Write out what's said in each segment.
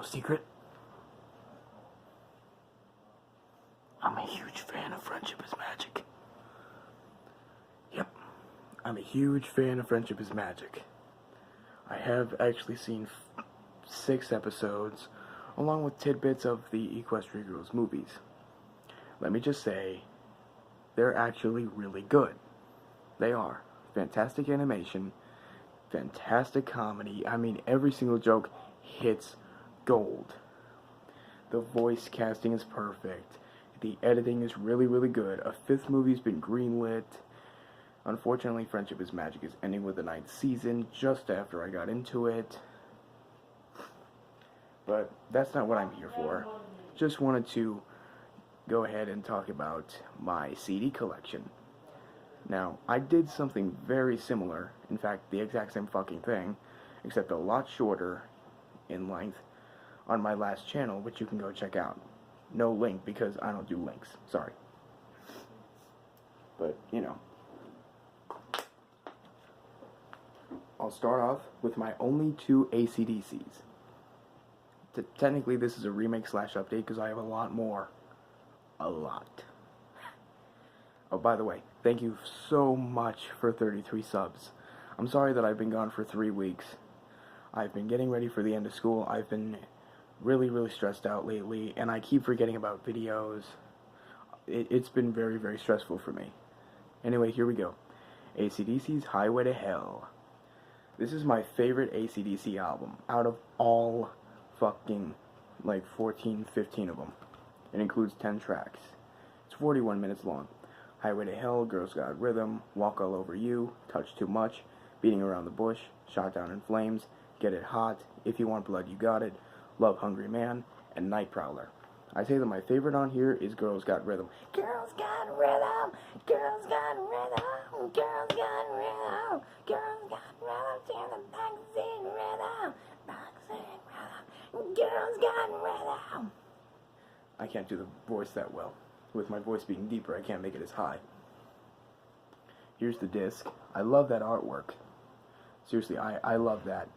secret. I'm a huge fan of Friendship is Magic. Yep, I'm a huge fan of Friendship is Magic. I have actually seen 6 episodes, along with tidbits of the Equestria Girls movies. Let me just say, they're actually really good. They are. Fantastic animation, fantastic comedy. I mean, every single joke hits gold. The voice casting is perfect. The editing is really, really good. A 5th movie's been greenlit. Unfortunately, Friendship is Magic is ending with the 9th season just after I got into it. But that's not what I'm here for. Just wanted to go ahead and talk about my CD collection. Now, I did something very similar, in fact, the exact same fucking thing, except a lot shorter in length, on my last channel, which you can go check out. No link, because I don't do links. Sorry. But, you know. I'll start off with my only 2 AC/DCs. Technically, this is a remake/update, because I have a lot more. A lot. Oh, by the way, thank you so much for 33 subs. I'm sorry that I've been gone for 3 weeks. I've been getting ready for the end of school. I've been really, really stressed out lately, and I keep forgetting about videos. It's been very, very stressful for me. Anyway, here we go. AC/DC's Highway to Hell. This is my favorite AC/DC album out of all fucking, like, 14, 15 of them. It includes 10 tracks. It's 41 minutes long. Highway to Hell, Girls Got Rhythm, Walk All Over You, Touch Too Much, Beating Around the Bush, Shot Down in Flames, Get It Hot, If You Want Blood You Got It, Love Hungry Man, and Night Prowler. I say that my favorite on here is Girls Got Rhythm. Girls got rhythm, girls got rhythm, girls got rhythm, girls got rhythm, to the backseat rhythm, backseat rhythm, girls got rhythm. I can't do the voice that well. With my voice being deeper, I can't make it as high. Here's the disc. I love that artwork. Seriously, I love that.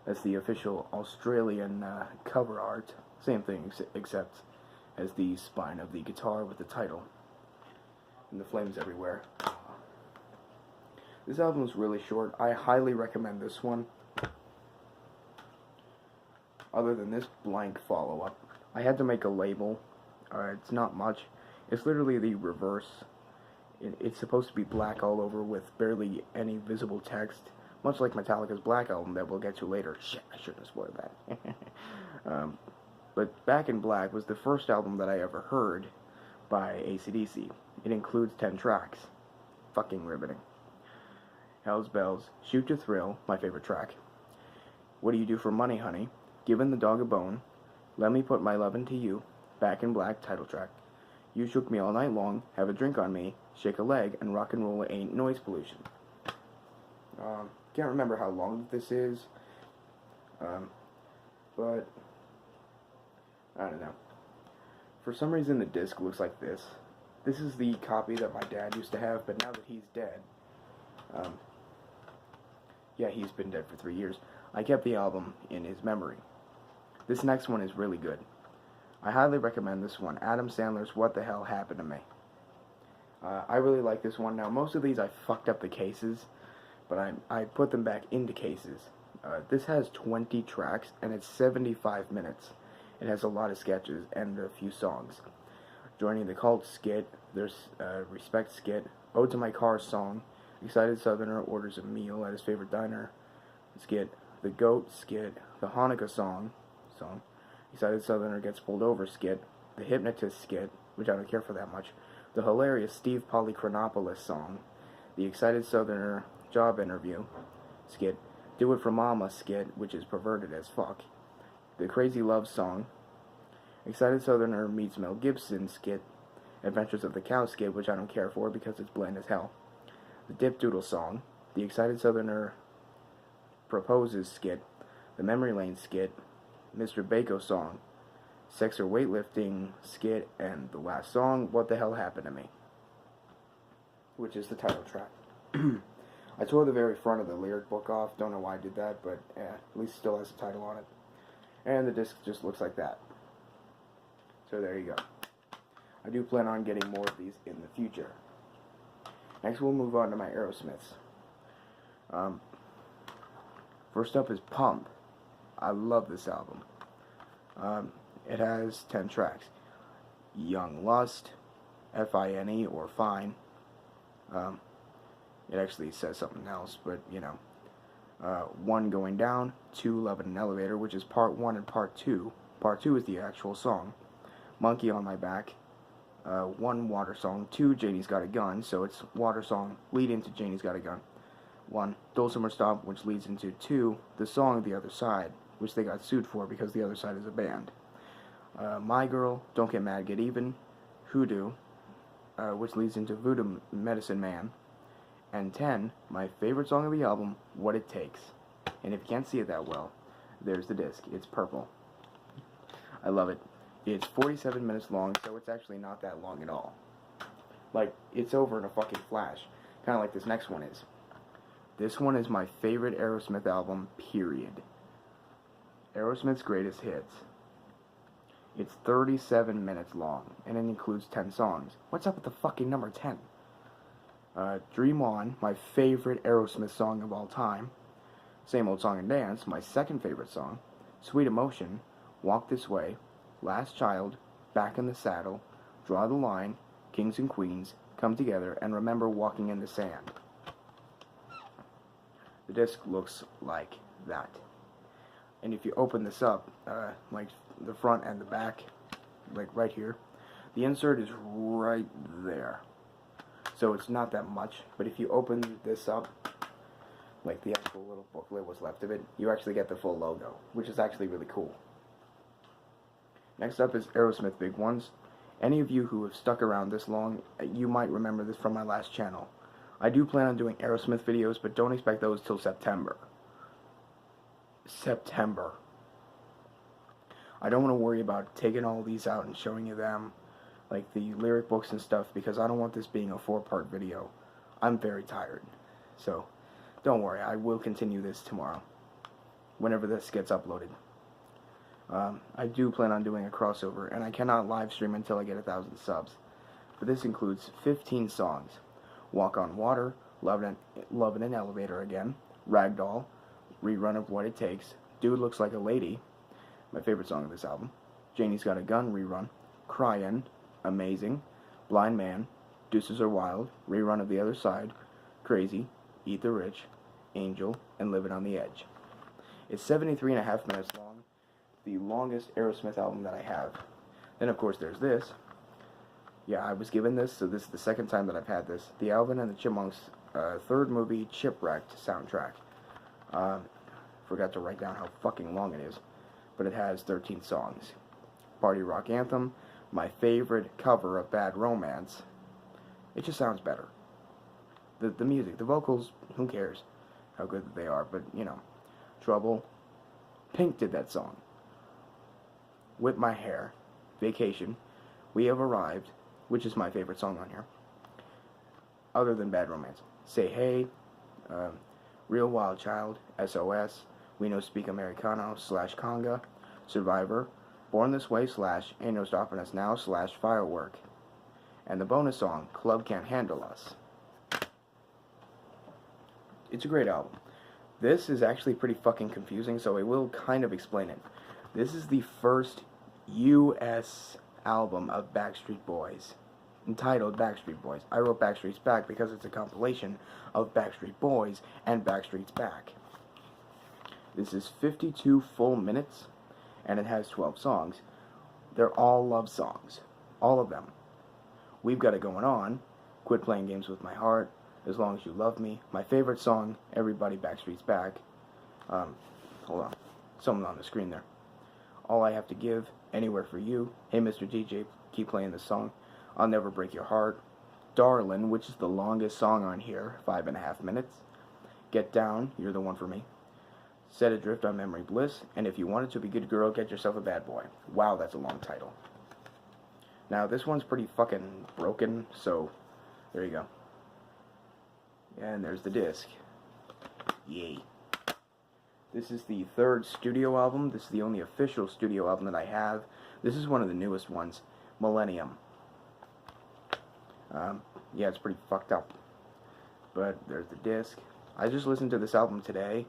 That's the official Australian cover art. Same thing, except as the spine of the guitar with the title. And the flames everywhere. This album is really short. I highly recommend this one. Other than this blank follow-up. I had to make a label. It's not much. It's literally the reverse. It's supposed to be black all over with barely any visible text. Much like Metallica's Black Album that we'll get to later. Shit, I shouldn't have spoiled that. But Back in Black was the first album that I ever heard by AC/DC. It includes 10 tracks. Fucking riveting. Hell's Bells, Shoot to Thrill, my favorite track. What Do You Do for Money, Honey? Giving the Dog a Bone. Let Me Put My Love Into You. Back in Black, title track. You Shook Me All Night Long, Have a Drink on Me, Shake a Leg, and Rock and Roll Ain't Noise Pollution. Can't remember how long this is, but I don't know. For some reason the disc looks like this. This is the copy that my dad used to have, but now that he's dead, yeah, he's been dead for 3 years, I kept the album in his memory. This next one is really good. I highly recommend this one, Adam Sandler's What the Hell Happened to Me. I really like this one. Now, most of these I fucked up the cases, but I put them back into cases. This has 20 tracks, and it's 75 minutes. It has a lot of sketches and a few songs. Joining the Cult skit, there's Respect skit, Ode to My Car song, Excited Southerner orders a meal at his favorite diner skit, The Goat skit, the Hanukkah song, Excited Southerner gets pulled over skit, the Hypnotist skit, which I don't care for that much, the hilarious Steve Polychronopoulos song, the Excited Southerner job interview skit, Do It For Mama skit, which is perverted as fuck, the Crazy Love song, Excited Southerner meets Mel Gibson skit, Adventures of the Cow skit, which I don't care for because it's bland as hell, the Dip Doodle song, the Excited Southerner proposes skit, the Memory Lane skit, Mr. Bako song, Sex or Weightlifting skit, and the last song, What the Hell Happened to Me, which is the title track. I tore the very front of the lyric book off. Don't know why I did that, but at least it still has a title on it. And the disc just looks like that. So there you go. I do plan on getting more of these in the future. Next we'll move on to my Aerosmiths. First up is Pump. I love this album. It has 10 tracks. Young Lust, F-I-N-E, or Fine. It actually says something else, but you know. 1 Going Down, 2 Love in an Elevator, which is part 1 and part 2. Part 2 is the actual song. Monkey on My Back, 1 Water Song, 2 Janie's Got a Gun, so it's Water Song lead into Janie's Got a Gun. 1 Dulcimer Stomp, which leads into 2 the song The Other Side, which they got sued for because The Other Side is a band. My Girl, Don't Get Mad, Get Even, Hoodoo, which leads into Voodoo Medicine Man, and 10, my favorite song of the album, What It Takes. And if you can't see it that well, there's the disc. It's purple. I love it. It's 47 minutes long, so it's actually not that long at all. Like, it's over in a fucking flash. Kind of like this next one is. This one is my favorite Aerosmith album, period. Aerosmith's Greatest Hits. It's 37 minutes long, and it includes 10 songs. What's up with the fucking number 10? Dream On, my favorite Aerosmith song of all time. Same Old Song and Dance, my second favorite song. Sweet Emotion, Walk This Way, Last Child, Back in the Saddle, Draw the Line, Kings and Queens, Come Together, and Remember Walking in the Sand. The disc looks like that. And if you open this up, like the front and the back, like right here, the insert is right there. So it's not that much, but if you open this up, like the actual little booklet, what's left of it, you actually get the full logo, which is actually really cool. Next up is Aerosmith Big Ones. Any of you who have stuck around this long, you might remember this from my last channel. I do plan on doing Aerosmith videos, but don't expect those till September. September. I don't want to worry about taking all these out and showing you them, like the lyric books and stuff, because I don't want this being a 4-part video. I'm very tired. So, don't worry, I will continue this tomorrow, whenever this gets uploaded. I do plan on doing a crossover, and I cannot live stream until I get 1,000 subs. But this includes 15 songs. Walk on Water, Love in an Elevator Again, Ragdoll, Rerun of What It Takes, Dude Looks Like a Lady, my favorite song of this album, Janie's Got a Gun Rerun, Cryin', Amazing, Blind Man, Deuces Are Wild, Rerun of The Other Side, Crazy, Eat the Rich, Angel, and Living on the Edge. It's 73.5 minutes long, the longest Aerosmith album that I have. Then of course there's this. Yeah, I was given this, so this is the second time that I've had this. The Alvin and the Chipmunks third movie, Chipwrecked soundtrack. Forgot to write down how fucking long it is, but it has 13 songs. Party Rock Anthem, my favorite cover of Bad Romance. It just sounds better. The music, the vocals, who cares how good they are, but you know. Trouble, Pink did that song. Whip My Hair, Vacation, We Have Arrived, which is my favorite song on here, other than Bad Romance. Say Hey, Real Wild Child, SOS, We No Speak Americano / Conga, Survivor, Born This Way / Ain't No Stopping Us Now / Firework, and the bonus song, Club Can't Handle Us. It's a great album. This is actually pretty fucking confusing, so I will kind of explain it. This is the first U.S. album of Backstreet Boys, entitled Backstreet Boys. I wrote Backstreet's Back because it's a compilation of Backstreet Boys and Backstreet's Back. This is 52 full minutes, and it has 12 songs. They're all love songs. All of them. We've Got It Going On, Quit Playing Games With My Heart, As Long As You Love Me, my favorite song, Everybody Backstreet's Back. Hold on. Someone on the screen there. All I Have to Give, Anywhere For You, Hey Mr. DJ, keep playing this song, I'll Never Break Your Heart, Darlin', which is the longest song on here, 5.5 minutes, Get Down, You're the One For Me, Set Adrift on Memory Bliss, and If You Wanted to Be Good Girl, Get Yourself a Bad Boy. Wow, that's a long title. Now, this one's pretty fucking broken, so there you go. And there's the disc. Yay. This is the third studio album. This is the only official studio album that I have. This is one of the newest ones, Millennium. Yeah, it's pretty fucked up. But there's the disc. I just listened to this album today.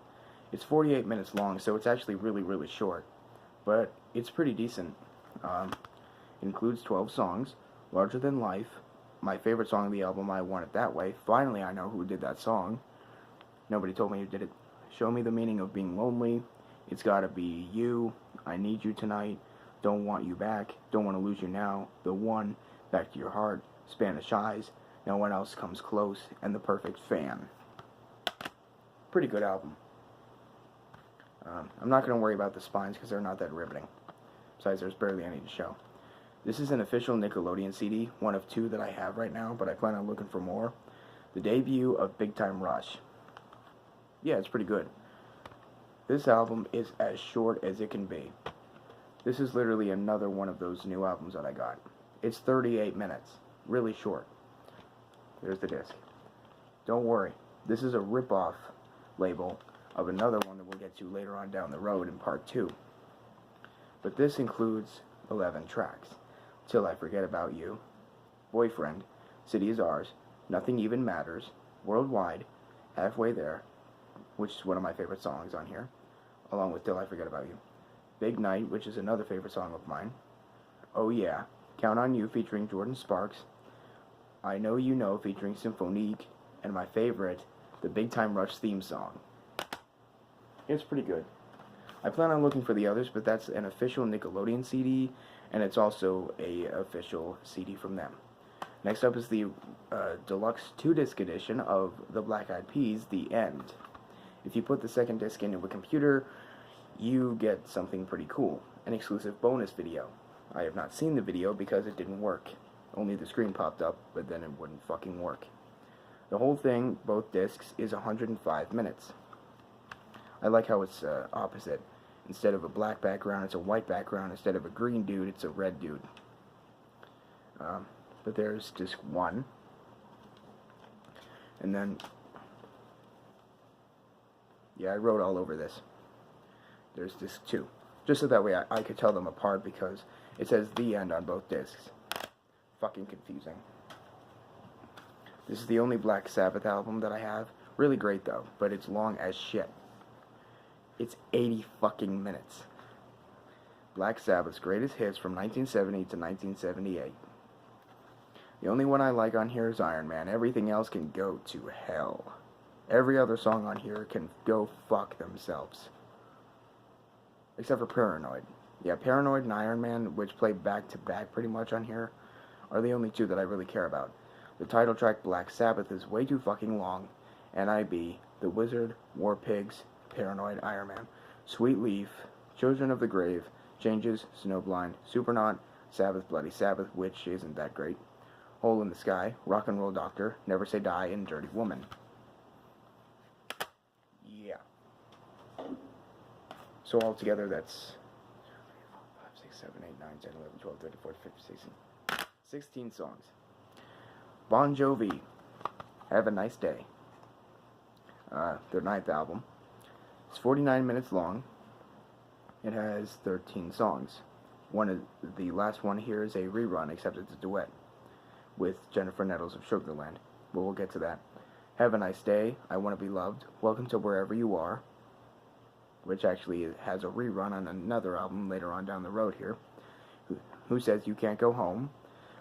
It's 48 minutes long, so it's actually really, really short. But it's pretty decent. It includes 12 songs, Larger Than Life. My favorite song of the album, I Want It That Way. Finally, I know who did that song. Nobody told me who did it. Show Me the Meaning of Being Lonely. It's Gotta Be You. I Need You Tonight. Don't Want You Back. Don't Want to Lose You Now. The One. Back to Your Heart. Spanish Eyes. No One Else Comes Close. And The Perfect Fan. Pretty good album. I'm not going to worry about the spines because they're not that riveting. Besides, there's barely any to show. This is an official Nickelodeon CD, one of two that I have right now, but I plan on looking for more. The debut of Big Time Rush. Yeah, it's pretty good. This album is as short as it can be. This is literally another one of those new albums that I got. It's 38 minutes. Really short. There's the disc. Don't worry. This is a rip-off label of another one that we'll get to later on down the road in part 2. But this includes 11 tracks. Till I Forget About You, Boyfriend, City Is Ours, Nothing Even Matters, Worldwide, Halfway There, which is one of my favorite songs on here, along with Till I Forget About You. Big Night, which is another favorite song of mine. Oh Yeah, Count on You featuring Jordan Sparks. I Know You Know featuring Symphonique, and my favorite, the Big Time Rush theme song. It's pretty good. I plan on looking for the others, but that's an official Nickelodeon CD, and it's also a official CD from them. Next up is the deluxe 2-disc edition of the Black Eyed Peas, The End. If you put the second disc into a computer, you get something pretty cool, an exclusive bonus video. I have not seen the video because it didn't work. Only the screen popped up, but then it wouldn't fucking work. The whole thing, both discs, is 105 minutes. I like how it's opposite. Instead of a black background, it's a white background. Instead of a green dude, it's a red dude. But there's disc 1. And then, yeah, I wrote all over this. There's disc 2. Just so that way I could tell them apart because it says The End on both discs. Fucking confusing. This is the only Black Sabbath album that I have. Really great though, but it's long as shit. It's 80 fucking minutes. Black Sabbath's greatest hits from 1970 to 1978. The only one I like on here is Iron Man. Everything else can go to hell. Every other song on here can go fuck themselves. Except for Paranoid. Yeah, Paranoid and Iron Man, which play back to back pretty much on here, are the only two that I really care about. The title track Black Sabbath is way too fucking long. N.I.B., The Wizard, War Pigs, Paranoid, Iron Man, Sweet Leaf, Children of the Grave, Changes, Snowblind, Supernaut, Sabbath, Bloody Sabbath, which isn't that great, Hole in the Sky, Rock and Roll Doctor, Never Say Die, and Dirty Woman. Yeah. So altogether that's 5, 6, 7, 8, 9, 10, 11, 12, 13, 14, 15, 16 songs. Bon Jovi, Have a Nice Day. Their 9th album. It's 49 minutes long. It has 13 songs. The last one here is a rerun, except it's a duet with Jennifer Nettles of Sugarland. But we'll get to that. Have a Nice Day, I Want to Be Loved, Welcome to Wherever You Are, which actually has a rerun on another album later on down the road here. Who Says You Can't Go Home,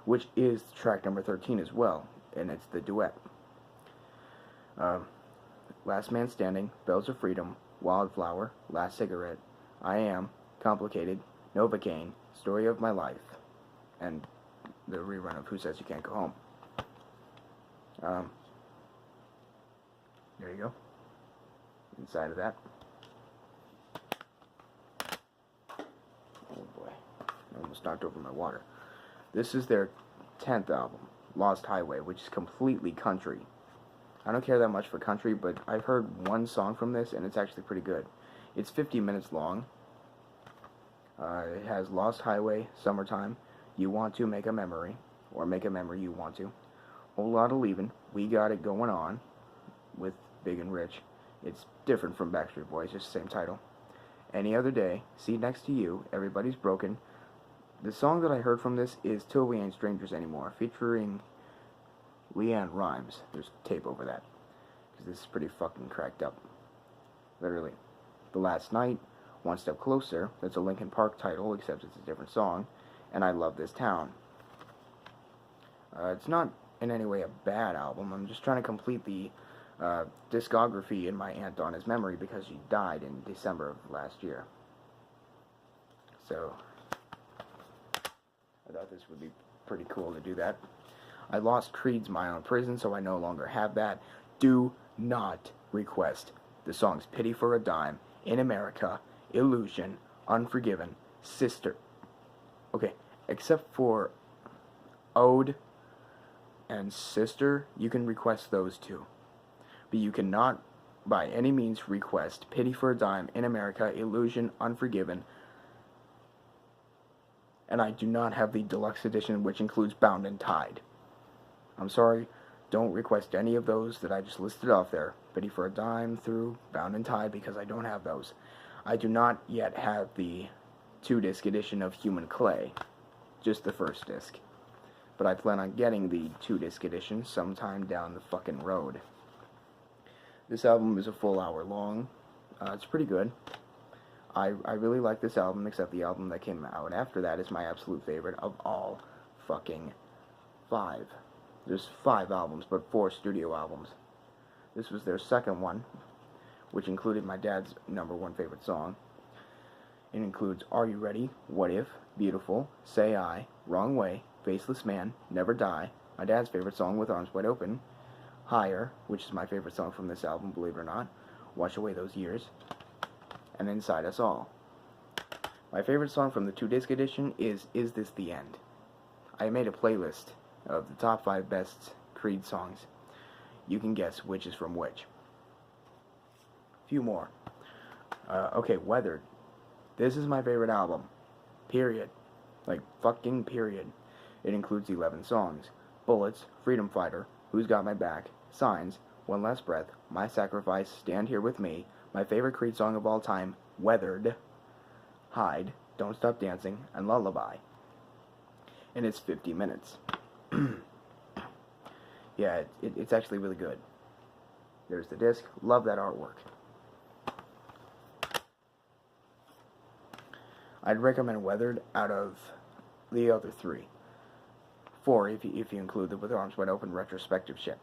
which is track number 13 as well, and it's the duet. Last Man Standing, Bells of Freedom, Wildflower, Last Cigarette, I Am, Complicated, Novocaine, Story of My Life, and the rerun of Who Says You Can't Go Home. There you go. Inside of that. Oh boy. I almost knocked over my water. This is their 10th album, Lost Highway, which is completely country. I don't care that much for country, but I've heard one song from this, and it's actually pretty good. It's 50 minutes long. It has Lost Highway, Summertime, You Want to, Make a Memory, or Make a Memory You Want to, Whole Lot of Leaving, We Got It Going On, with Big and Rich, It's different from Backstreet Boys, just the same title. Any Other Day, Seat Next to You, Everybody's Broken. The song that I heard from this is Till We Ain't Strangers Anymore, featuring LeAnn Rimes. There's tape over that, because this is pretty fucking cracked up. Literally. The Last Night, One Step Closer, that's a Linkin Park title, except it's a different song, and I Love This Town. It's not in any way a bad album. I'm just trying to complete the discography in my Aunt Donna's memory because she died in December of last year. So, I thought this would be pretty cool to do that. I lost Creed's My Own Prison, so I no longer have that. Do not request the songs Pity for a Dime, In America, Illusion, Unforgiven, Sister. Okay, except for Ode and Sister, you can request those two. But you cannot, by any means, request Pity for a Dime, In America, Illusion, Unforgiven. And I do not have the deluxe edition, which includes Bound and Tied. I'm sorry, don't request any of those that I just listed off there. Pity for a Dime through Bound and Tied, because I don't have those. I do not yet have the 2-disc edition of Human Clay, just the first disc. But I plan on getting the 2-disc edition sometime down the fucking road. This album is a full hour long. It's pretty good. I really like this album, except the album that came out after that is my absolute favorite of all fucking 5. There's 5 albums, but 4 studio albums. This was their second one, which included my dad's #1 favorite song. It includes Are You Ready, What If, Beautiful, Say I, Wrong Way, Faceless Man, Never Die, my dad's favorite song With Arms Wide Open, Higher, which is my favorite song from this album, believe it or not, Wash Away Those Years, and Inside Us All. My favorite song from the 2-disc edition is This the End? I made a playlist of the top 5 best Creed songs. You can guess which is from which. A few more. Okay, Weathered. This is my favorite album. Period. Like, fucking period. It includes 11 songs. Bullets, Freedom Fighter, Who's Got My Back, Signs, One Last Breath, My Sacrifice, Stand Here With Me, my favorite Creed song of all time, Weathered, Hide, Don't Stop Dancing, and Lullaby. And it's 50 minutes. Yeah, it's actually really good. There's the disc. Love that artwork. I'd recommend Weathered out of the other 3. 4 if you include the With Arms Wide Open retrospective shit.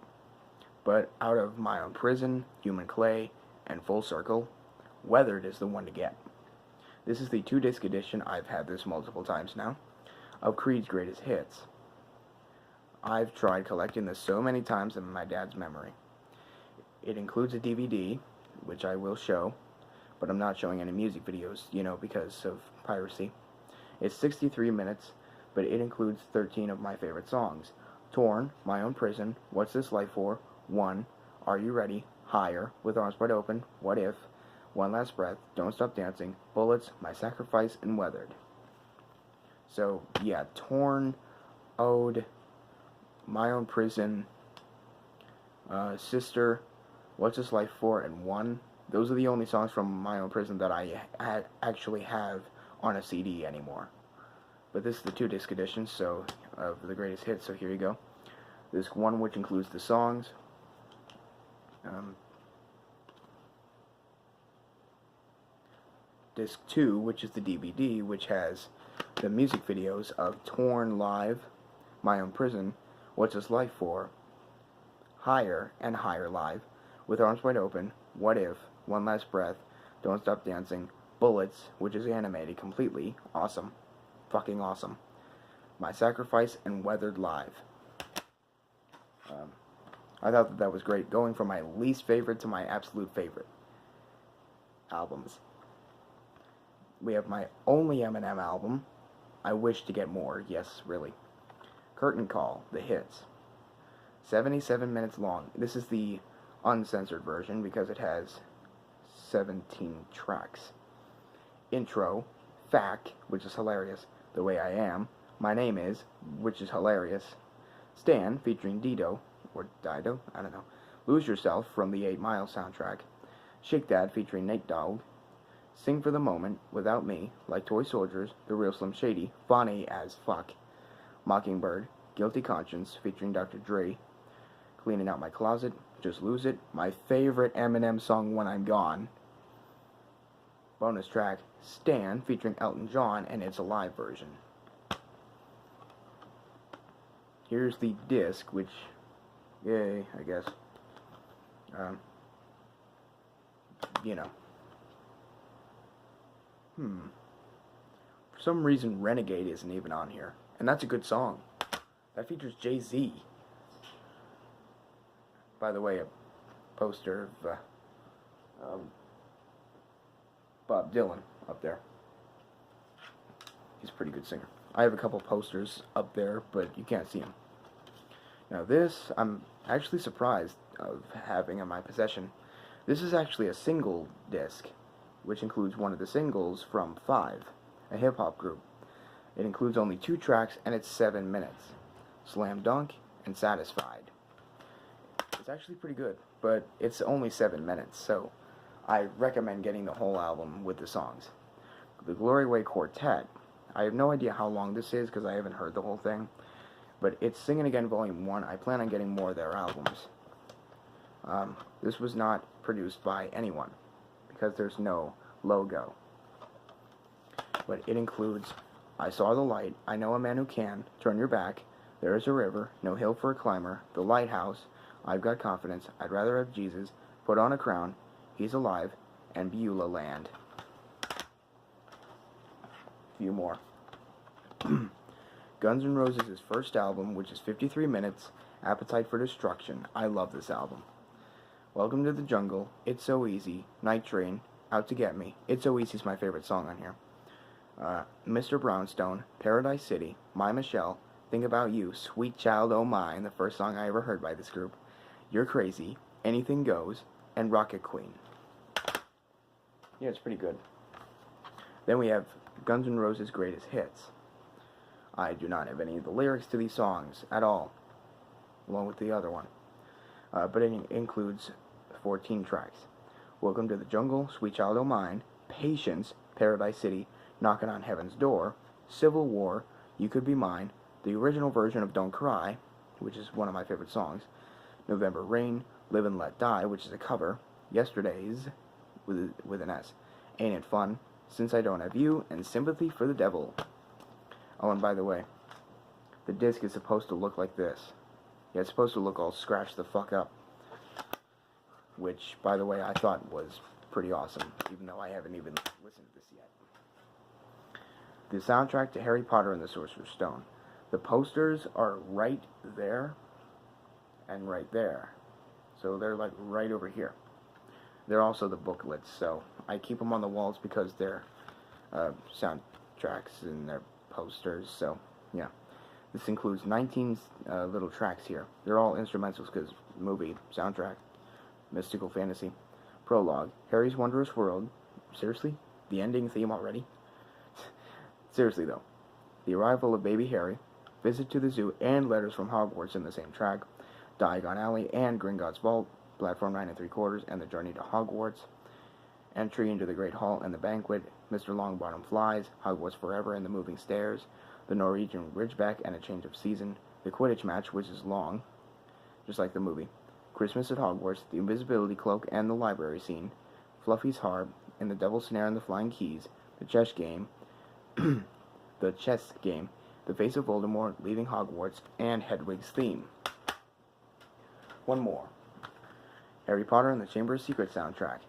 But out of My Own Prison, Human Clay, and Full Circle, Weathered is the one to get. This is the 2-disc edition, I've had this multiple times now, of Creed's greatest hits. I've tried collecting this so many times in my dad's memory. It includes a DVD, which I will show, but I'm not showing any music videos, because of piracy. It's 63 minutes, but it includes 13 of my favorite songs. Torn, My Own Prison, What's This Life For, One, Are You Ready, Higher, With Arms Wide Open, What If, One Last Breath, Don't Stop Dancing, Bullets, My Sacrifice, and Weathered. So, yeah, Torn, Ode, My Own Prison, Sister, What's This Life For, and One. Those are the only songs from My Own Prison that I actually have on a CD anymore. But this is the 2-disc edition, so, of the greatest hits, so here you go. Disc 1, which includes the songs. Disc 2, which is the DVD, which has the music videos of Torn Live, My Own Prison, What's This Life For, Higher, and Higher Live, With Arms Wide Open, What If, One Last Breath, Don't Stop Dancing, Bullets, which is animated completely, awesome, fucking awesome, My Sacrifice, and Weathered Live. I thought that was great, going from my least favorite to my absolute favorite albums. We have my only Eminem album. I wish to get more, yes, really. Curtain Call, the hits. 77 minutes long. This is the uncensored version because it has 17 tracks. Intro, Fact, which is hilarious, The Way I Am, My Name Is, which is hilarious, Stan, featuring Dido, or Dido, I don't know, Lose Yourself from the 8 Mile soundtrack, Shake Dad featuring Nate Dogg, Sing for the Moment, Without Me, Like Toy Soldiers, The Real Slim Shady, Funny as Fuck, Mockingbird, Guilty Conscience featuring Dr. Dre, Cleaning Out My Closet, Just Lose It, my favorite Eminem song When I'm Gone, bonus track, Stan featuring Elton John, and it's a live version. Here's the disc, which, yay, I guess. You know. For some reason, Renegade isn't even on here. And that's a good song. That features Jay-Z. By the way, a poster of Bob Dylan up there. He's a pretty good singer. I have a couple posters up there, but you can't see them. Now this, I'm actually surprised of having in my possession. This is actually a single disc, which includes one of the singles from Five, a hip-hop group. It includes only 2 tracks, and it's 7 minutes. Slam Dunk and Satisfied. It's actually pretty good, but it's only 7 minutes, so I recommend getting the whole album with the songs. The Glory Way Quartet. I have no idea how long this is because I haven't heard the whole thing, but it's Singin' Again Volume 1. I plan on getting more of their albums. This was not produced by anyone because there's no logo. But it includes I Saw the Light, I Know a Man Who Can, Turn Your Back, There Is a River, No Hill for a Climber, The Lighthouse, I've Got Confidence, I'd Rather Have Jesus, Put on a Crown, He's Alive, and Beulah Land. A few more. Guns N' Roses' first album, which is 53 minutes, Appetite for Destruction. I love this album. Welcome to the Jungle, It's So Easy, Night Train, Out to Get Me. It's So Easy is my favorite song on here. Mr. Brownstone, Paradise City, My Michelle, Think About You, Sweet Child O' Mine, the first song I ever heard by this group, You're Crazy, Anything Goes, and Rocket Queen. Yeah, it's pretty good. Then we have Guns N' Roses' Greatest Hits. I do not have any of the lyrics to these songs at all, along with the other one. But it includes 14 tracks. Welcome to the Jungle, Sweet Child O' Mine, Patience, Paradise City, Knocking on Heaven's Door, Civil War, You Could Be Mine, the original version of Don't Cry, which is one of my favorite songs, November Rain, Live and Let Die, which is a cover, Yesterdays, with an S, Ain't It Fun, Since I Don't Have You, and Sympathy for the Devil. Oh, and by the way, the disc is supposed to look like this. Yeah, it's supposed to look all scratched the fuck up. Which, by the way, I thought was pretty awesome, even though I haven't even listened to this yet. The soundtrack to Harry Potter and the Sorcerer's Stone. The posters are right there and right there. So they're like right over here. They're also the booklets, so I keep them on the walls because they're soundtracks and they're posters, so yeah. This includes 19 little tracks here. They're all instrumentals because movie, soundtrack, mystical fantasy, prologue, Harry's Wondrous World. Seriously? The ending theme already? Seriously though. The Arrival of Baby Harry, Visit to the Zoo, and Letters from Hogwarts in the same track, Diagon Alley and Gringotts Vault, Platform 9 3/4, and The Journey to Hogwarts, Entry into the Great Hall and the Banquet, Mr. Longbottom Flies, Hogwarts Forever and the Moving Stairs, The Norwegian Ridgeback and A Change of Season, The Quidditch Match, which is long, just like the movie, Christmas at Hogwarts, The Invisibility Cloak and the Library Scene, Fluffy's Harp, and The Devil's Snare and the Flying Keys, The Chess Game, The Chess Game, The Face of Voldemort, Leaving Hogwarts, and Hedwig's Theme. One more. Harry Potter and the Chamber of Secrets soundtrack.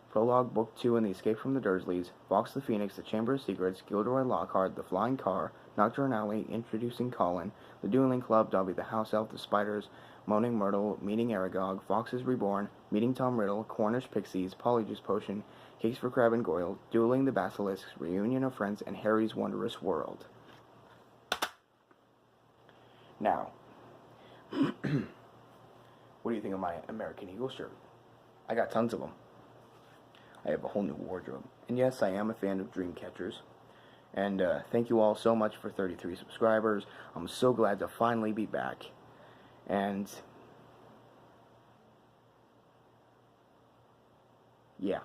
Prologue, Book 2 and the Escape from the Dursleys, Fawkes the Phoenix, The Chamber of Secrets, Gilderoy Lockhart, The Flying Car, Nocturne Alley, Introducing Colin, The Dueling Club, Dobby the House Elf, The Spiders, Moaning Myrtle, Meeting Aragog, Foxes Reborn, Meeting Tom Riddle, Cornish Pixies, Polyjuice Potion, Cakes for Crab and Goyle, Dueling the Basilisks, Reunion of Friends, and Harry's Wondrous World. Now, what do you think of my American Eagle shirt? I got tons of them. I have a whole new wardrobe. And yes, I am a fan of Dreamcatchers. And thank you all so much for 33 subscribers. I'm so glad to finally be back. And